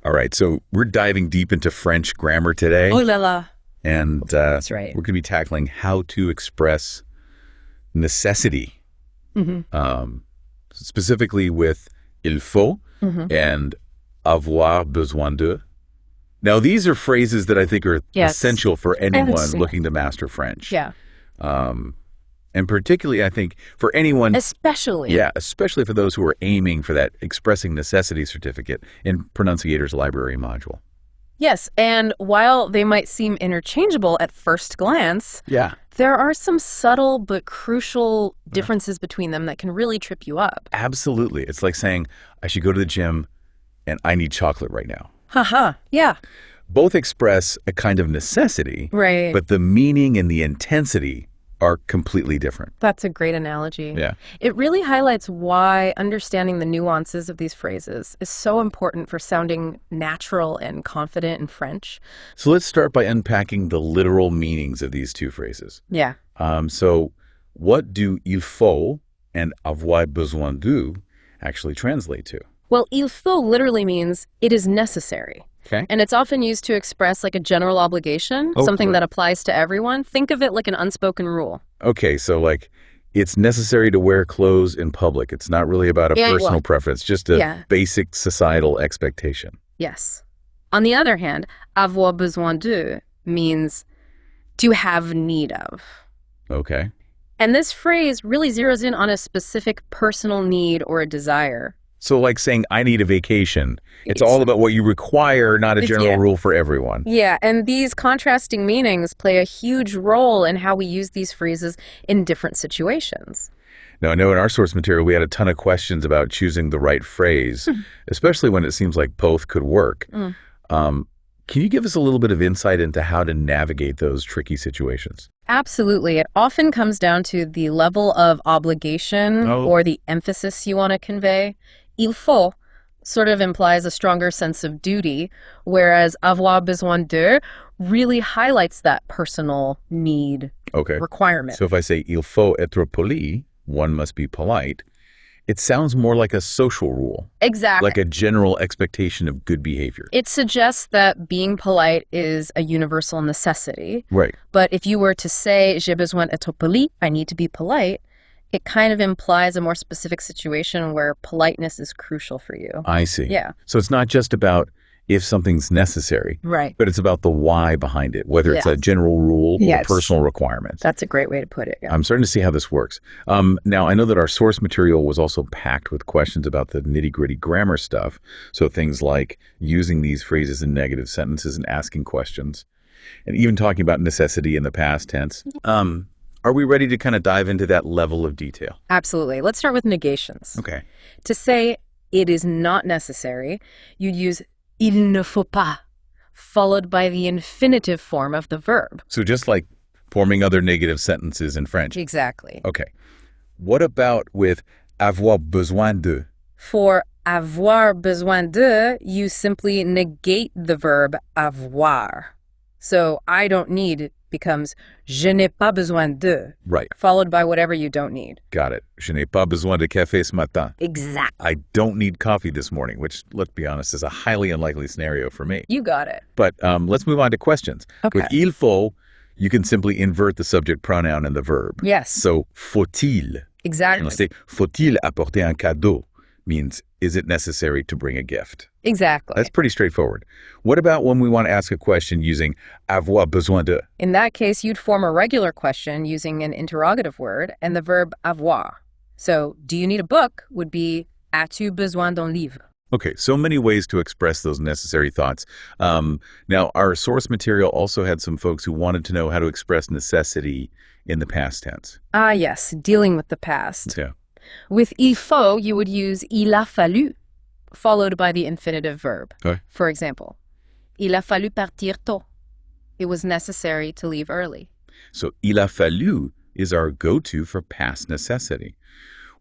All right, so we're diving deep into French grammar today. Oh la la. And That's right. we're going to be tackling how to express necessity, specifically with il faut and avoir besoin de. Now, these are phrases that I think are essential for anyone looking to master French. Yeah. And particularly, I think, for anyone... Especially. Yeah, especially for those who are aiming for that expressing necessity certificate in Pronunciator's library module. Yes, and while they might seem interchangeable at first glance, there are some subtle but crucial differences between them that can really trip you up. Absolutely. It's like saying, I should go to the gym and I need chocolate right now. Haha, yeah. Both express a kind of necessity, right? But the meaning and the intensity are completely different. That's a great analogy. Yeah. It really highlights why understanding the nuances of these phrases is so important for sounding natural and confident in French. So let's start by unpacking the literal meanings of these two phrases. Yeah. So what do il faut and avoir besoin de actually translate to? Well, il faut literally means it is necessary. Okay. And it's often used to express like a general obligation, something that applies to everyone. Think of it like an unspoken rule. Okay, so like it's necessary to wear clothes in public. It's not really about a personal preference, just a basic societal expectation. Yes. On the other hand, avoir besoin de means to have need of. Okay. And this phrase really zeroes in on a specific personal need or a desire. So like saying, I need a vacation. It's all about what you require, not a general rule for everyone. Yeah, and these contrasting meanings play a huge role in how we use these phrases in different situations. Now, I know in our source material, we had a ton of questions about choosing the right phrase, especially when it seems like both could work. Can you give us a little bit of insight into how to navigate those tricky situations? Absolutely. It often comes down to the level of obligation or the emphasis you want to convey. Il faut sort of implies a stronger sense of duty, whereas avoir besoin de really highlights that personal need requirement. So if I say il faut être poli, one must be polite, it sounds more like a social rule. Exactly. Like a general expectation of good behavior. It suggests that being polite is a universal necessity. Right. But if you were to say, j'ai besoin d'être poli, I need to be polite, it kind of implies a more specific situation where politeness is crucial for you. I see. Yeah. So it's not just about if something's necessary, but it's about the why behind it, whether it's a general rule or personal requirement. That's a great way to put it. Yeah. I'm starting to see how this works. Now, I know that our source material was also packed with questions about the nitty-gritty grammar stuff. So things like using these phrases in negative sentences and asking questions, and even talking about necessity in the past tense. Are we ready to kind of dive into that level of detail? Absolutely. Let's start with negations. Okay. To say it is not necessary, you'd use il ne faut pas, followed by the infinitive form of the verb. So just like forming other negative sentences in French. Exactly. Okay. What about with avoir besoin de? For avoir besoin de, you simply negate the verb avoir. So I don't need becomes je n'ai pas besoin de. Right. Followed by whatever you don't need. Got it. Je n'ai pas besoin de café ce matin. Exactly. I don't need coffee this morning, which, let's be honest, is a highly unlikely scenario for me. You got it. But let's move on to questions. Okay. With il faut, you can simply invert the subject pronoun and the verb. Yes. So faut-il. Exactly. And let's say faut-il apporter un cadeau means, is it necessary to bring a gift? Exactly. That's pretty straightforward. What about when we want to ask a question using avoir besoin de? In that case, you'd form a regular question using an interrogative word and the verb avoir. So, do you need a book would be as-tu besoin d'un livre? Okay, so many ways to express those necessary thoughts. Now, our source material also had some folks who wanted to know how to express necessity in the past tense. Ah, yes, dealing with the past. Yeah. With il faut, you would use il a fallu, followed by the infinitive verb. Okay. For example, il a fallu partir tôt. It was necessary to leave early. So il a fallu is our go-to for past necessity.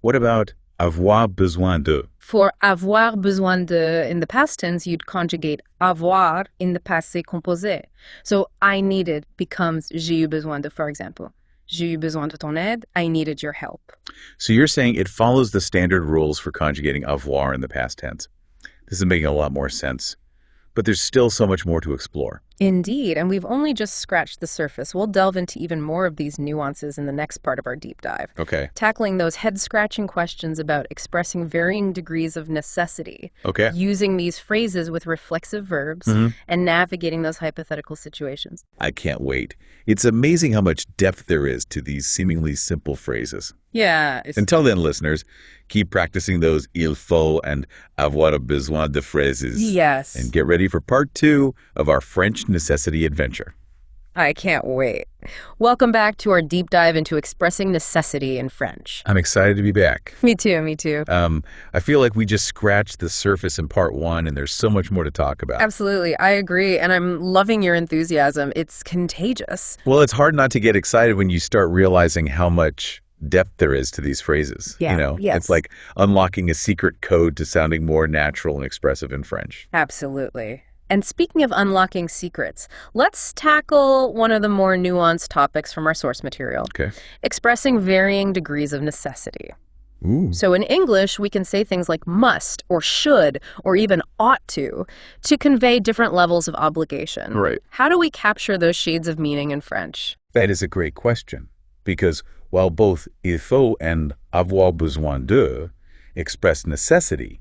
What about avoir besoin de? For avoir besoin de, in the past tense, you'd conjugate avoir in the passé composé. So I needed becomes j'ai eu besoin de, for example. J'ai eu besoin de ton aide. I needed your help. So you're saying it follows the standard rules for conjugating avoir in the past tense. This is making a lot more sense. but there's still so much more to explore. Indeed, and we've only just scratched the surface. We'll delve into even more of these nuances in the next part of our deep dive. Okay. Tackling those head-scratching questions about expressing varying degrees of necessity. Okay. Using these phrases with reflexive verbs and navigating those hypothetical situations. I can't wait. It's amazing how much depth there is to these seemingly simple phrases. Yeah. Until then, listeners, keep practicing those il faut and avoir besoin de phrases. Yes. And get ready for part 2 of our French necessity adventure. I can't wait. Welcome back to our deep dive into expressing necessity in French. I'm excited to be back. Me too. I feel like we just scratched the surface in part 1, and there's so much more to talk about. Absolutely. I agree. And I'm loving your enthusiasm. It's contagious. Well, it's hard not to get excited when you start realizing how much depth there is to these phrases. Yeah, yes. It's like unlocking a secret code to sounding more natural and expressive in French. Absolutely. And speaking of unlocking secrets, let's tackle one of the more nuanced topics from our source material. Okay. Expressing varying degrees of necessity. Ooh. So in English, we can say things like must or should or even ought to convey different levels of obligation. Right. How do we capture those shades of meaning in French? That is a great question, because while both il faut and avoir besoin de express necessity,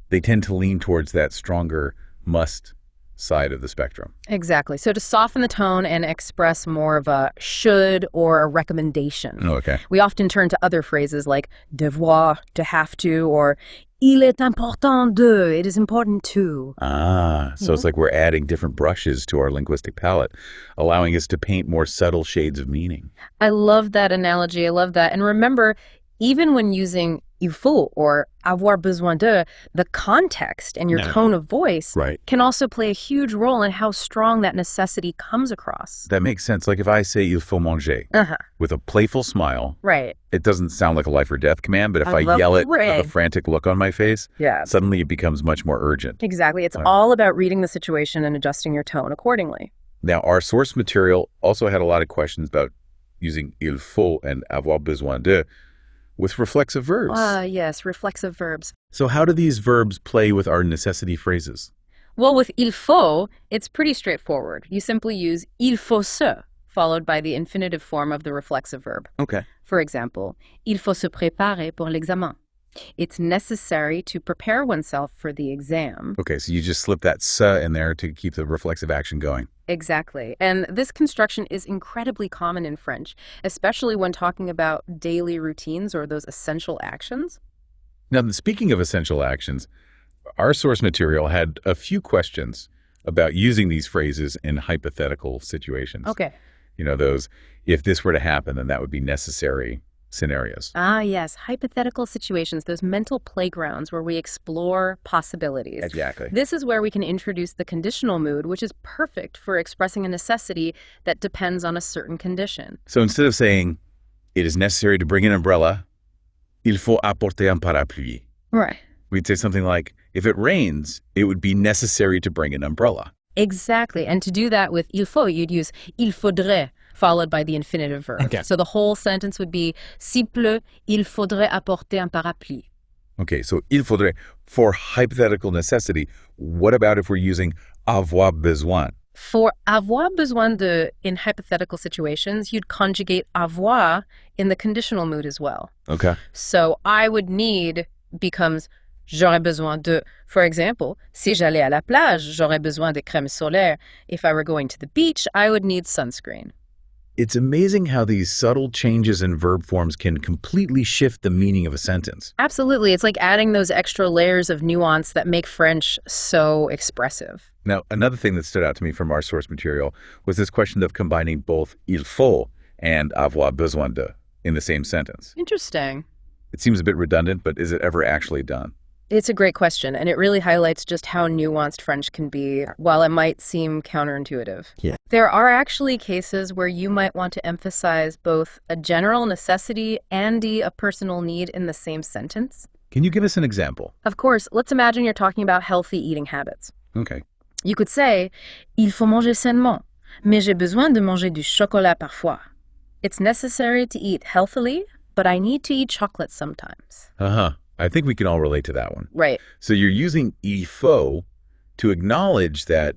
they tend to lean towards that stronger must side of the spectrum. Exactly. So to soften the tone and express more of a should or a recommendation. Oh, okay. We often turn to other phrases like devoir, to have to, or il est important de, it is important to. So it's like we're adding different brushes to our linguistic palette, allowing us to paint more subtle shades of meaning. I love that analogy. I love that. And remember, even when using il faut or avoir besoin de, the context and your tone of voice can also play a huge role in how strong that necessity comes across. That makes sense. Like if I say il faut manger with a playful smile, it doesn't sound like a life or death command, but if I yell it with a frantic look on my face, suddenly it becomes much more urgent. Exactly. It's all about reading the situation and adjusting your tone accordingly. Now, our source material also had a lot of questions about using il faut and avoir besoin de with reflexive verbs. Yes, reflexive verbs. So how do these verbs play with our necessity phrases? Well, with il faut, it's pretty straightforward. You simply use il faut se, followed by the infinitive form of the reflexive verb. Okay. For example, il faut se préparer pour l'examen. It's necessary to prepare oneself for the exam. Okay, so you just slip that se in there to keep the reflexive action going. Exactly. And this construction is incredibly common in French, especially when talking about daily routines or those essential actions. Now, speaking of essential actions, our source material had a few questions about using these phrases in hypothetical situations. Okay. You know, those, if this were to happen, then that would be necessary scenarios. Yes. Hypothetical situations, those mental playgrounds where we explore possibilities. Exactly. This is where we can introduce the conditional mood, which is perfect for expressing a necessity that depends on a certain condition. So instead of saying, it is necessary to bring an umbrella, il faut apporter un parapluie. Right. We'd say something like, if it rains, it would be necessary to bring an umbrella. Exactly. And to do that with il faut, you'd use il faudrait, followed by the infinitive verb. Okay. So the whole sentence would be, s'il pleut, il faudrait apporter un parapluie. Okay, so il faudrait, for hypothetical necessity, what about if we're using avoir besoin? For avoir besoin de in hypothetical situations, you'd conjugate avoir in the conditional mood as well. Okay. So I would need becomes j'aurais besoin de. For example, si j'allais à la plage, j'aurais besoin de crème solaire. If I were going to the beach, I would need sunscreen. It's amazing how these subtle changes in verb forms can completely shift the meaning of a sentence. Absolutely. It's like adding those extra layers of nuance that make French so expressive. Now, another thing that stood out to me from our source material was this question of combining both il faut and avoir besoin de in the same sentence. Interesting. It seems a bit redundant, but is it ever actually done? It's a great question, and it really highlights just how nuanced French can be, while it might seem counterintuitive. Yeah. There are actually cases where you might want to emphasize both a general necessity and a personal need in the same sentence. Can you give us an example? Of course, let's imagine you're talking about healthy eating habits. Okay. You could say, il faut manger sainement, mais j'ai besoin de manger du chocolat parfois. It's necessary to eat healthily, but I need to eat chocolate sometimes. I think we can all relate to that one. Right. So you're using il faut to acknowledge that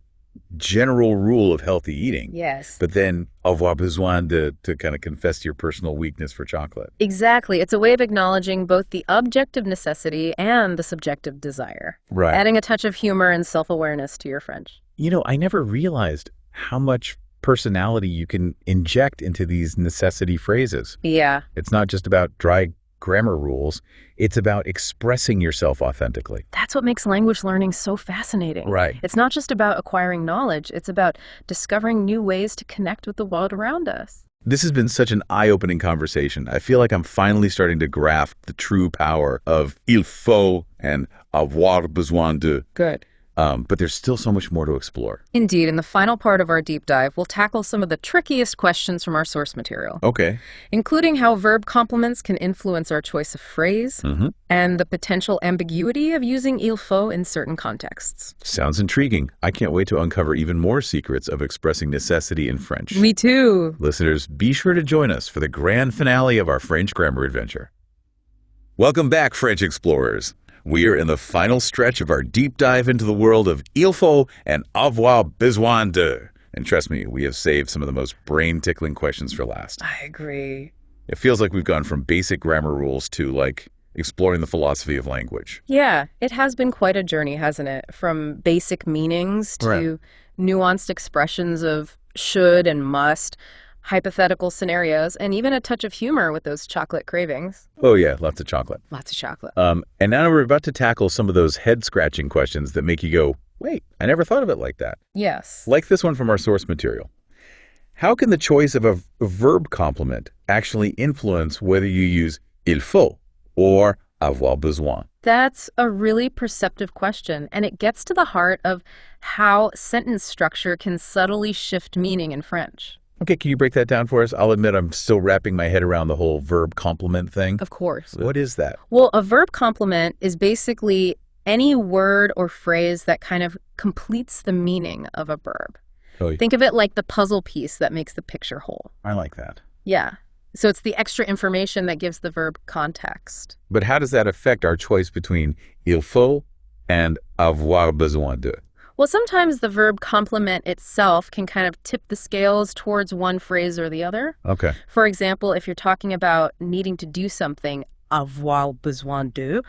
general rule of healthy eating. Yes. But then avoir besoin to kind of confess to your personal weakness for chocolate. Exactly. It's a way of acknowledging both the objective necessity and the subjective desire. Right. Adding a touch of humor and self-awareness to your French. I never realized how much personality you can inject into these necessity phrases. Yeah. It's not just about dry grammar rules. It's about expressing yourself authentically. That's what makes language learning so fascinating. Right. It's not just about acquiring knowledge. It's about discovering new ways to connect with the world around us. This has been such an eye-opening conversation. I feel like I'm finally starting to grasp the true power of il faut and avoir besoin de. Good. But there's still so much more to explore. Indeed, in the final part of our deep dive, we'll tackle some of the trickiest questions from our source material. Okay. Including how verb complements can influence our choice of phrase and the potential ambiguity of using il faut in certain contexts. Sounds intriguing. I can't wait to uncover even more secrets of expressing necessity in French. Me too. Listeners, be sure to join us for the grand finale of our French grammar adventure. Welcome back, French explorers. We are in the final stretch of our deep dive into the world of il faut and avoir besoin de. And trust me, we have saved some of the most brain-tickling questions for last. I agree. It feels like we've gone from basic grammar rules to, exploring the philosophy of language. Yeah, it has been quite a journey, hasn't it? From basic meanings to nuanced expressions of should and must, hypothetical scenarios, and even a touch of humor with those chocolate cravings. Oh yeah, lots of chocolate. Lots of chocolate. And now we're about to tackle some of those head-scratching questions that make you go, wait, I never thought of it like that. Yes. Like this one from our source material. How can the choice of a verb complement actually influence whether you use il faut or avoir besoin? That's a really perceptive question, and it gets to the heart of how sentence structure can subtly shift meaning in French. Okay, can you break that down for us? I'll admit I'm still wrapping my head around the whole verb complement thing. Of course. What is that? Well, a verb complement is basically any word or phrase that kind of completes the meaning of a verb. Oh, yeah. Think of it like the puzzle piece that makes the picture whole. I like that. Yeah. So it's the extra information that gives the verb context. But how does that affect our choice between il faut and avoir besoin de? Well, sometimes the verb complement itself can kind of tip the scales towards one phrase or the other. Okay. For example, if you're talking about needing to do something, avoir besoin de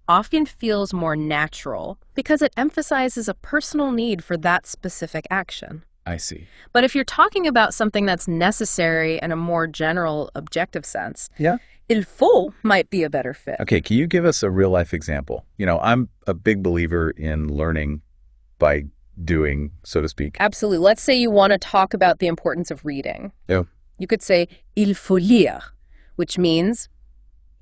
often feels more natural because it emphasizes a personal need for that specific action. I see. But if you're talking about something that's necessary in a more general, objective sense, il faut might be a better fit. Okay, can you give us a real-life example? I'm a big believer in learning by doing, so to speak. Absolutely. Let's say you want to talk about the importance of reading. Yeah. You could say, il faut lire, which means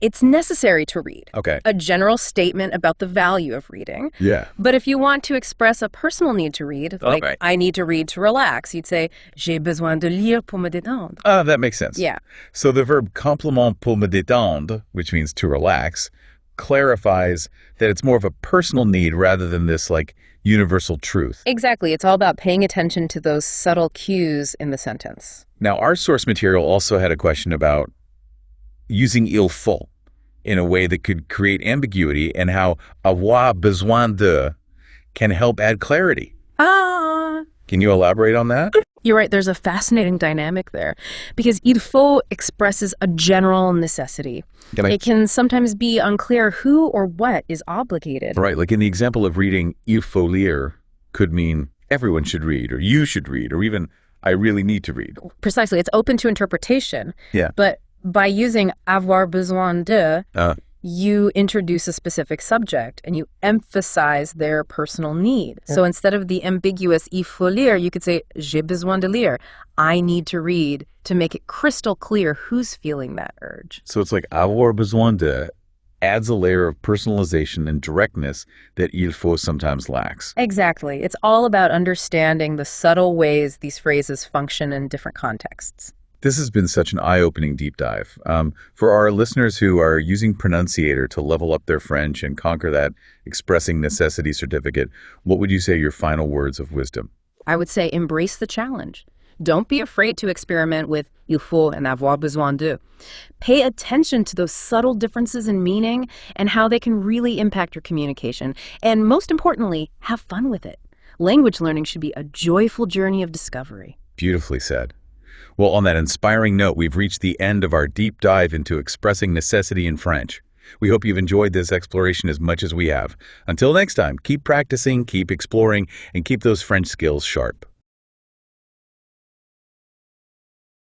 it's necessary to read. Okay. A general statement about the value of reading. Yeah. But if you want to express a personal need to read, like I need to read to relax, you'd say, j'ai besoin de lire pour me détendre. That makes sense. Yeah. So the verb complément pour me détendre, which means to relax, clarifies that it's more of a personal need rather than this universal truth. Exactly. It's all about paying attention to those subtle cues in the sentence. Now, our source material also had a question about using il faut in a way that could create ambiguity and how avoir besoin de can help add clarity. Can you elaborate on that? You're right. There's a fascinating dynamic there because il faut expresses a general necessity. It can sometimes be unclear who or what is obligated. Right. Like in the example of reading, il faut lire could mean everyone should read or you should read or even I really need to read. Precisely. It's open to interpretation. Yeah. But by using avoir besoin de, you introduce a specific subject and you emphasize their personal need. So instead of the ambiguous il faut lire, you could say j'ai besoin de lire. I need to read to make it crystal clear who's feeling that urge. So it's like avoir besoin de adds a layer of personalization and directness that il faut sometimes lacks. Exactly. It's all about understanding the subtle ways these phrases function in different contexts. This has been such an eye-opening deep dive. For our listeners who are using Pronunciator to level up their French and conquer that expressing necessity certificate, what would you say are your final words of wisdom? I would say embrace the challenge. Don't be afraid to experiment with il faut and avoir besoin de. Pay attention to those subtle differences in meaning and how they can really impact your communication. And most importantly, have fun with it. Language learning should be a joyful journey of discovery. Beautifully said. Well, on that inspiring note, we've reached the end of our deep dive into expressing necessity in French. We hope you've enjoyed this exploration as much as we have. Until next time, keep practicing, keep exploring, and keep those French skills sharp.